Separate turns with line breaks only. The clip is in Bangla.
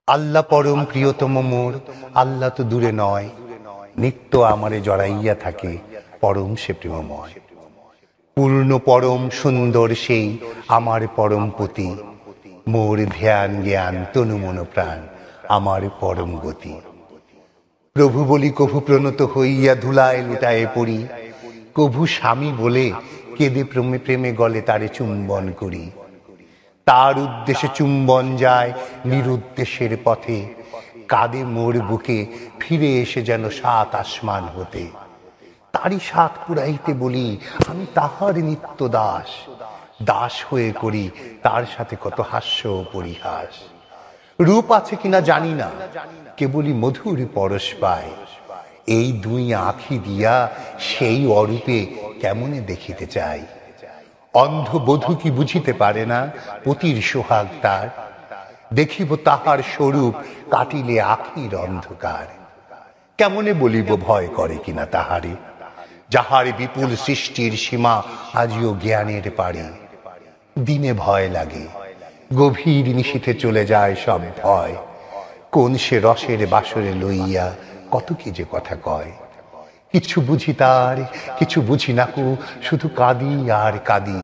আল্লাহ পরম প্রিয়তম মোর, আল্লাহ তো দূরে নয়, নিত্য আমারে জড়াইয়া থাকে, পরম সে প্রেমময়। পূর্ণ পরম সুন্দর সেই আমার পরম পতি, মোর ধ্যান জ্ঞান তনু মন প্রাণ আমার পরম গতি। প্রভু বলি কভু প্রণত হইয়া ধুলায় লুটায়ে পড়ি, কভু স্বামী বলে কেঁদে প্রেমে প্রেমে গলে তারে চুম্বন করি। তার উদ্দেশ্যে চুম্বন যায় নিরুদ্দেশের পথে, কাঁদে মোর বুকে ফিরে এসে যেন সাত আসমান হতে। তারই সাত পুরাইতে বলি আমি তাহার নিত্য দাস, দাস হয়ে করি তার সাথে কত হাস্য ও পরিহাস। রূপ আছে কিনা জানি না, কেবলই মধুর পরশ পায়, এই দুই আঁখি দিয়া সেই অরূপে কেমনে দেখিতে চাই। অন্ধ বধূ কি বুঝিতে পারে না পতির সোহাগ তার, দেখিব তাহার স্বরূপ কাটিলে আখির অন্ধকার। কেমনে বলিব ভয় করে কিনা তাহারে, যাহার বিপুল সৃষ্টির সীমা আজিও জ্ঞানের পারে। দিনে ভয় লাগে, গভীর নিশীথে চলে যায় সব ভয়, কোন সে রসের বাসরে লইয়া কত কি যে কথা কয়। কিছু বুঝি তার, কিছু বুঝি নাকু, শুধু কাঁদি আর কাঁদি।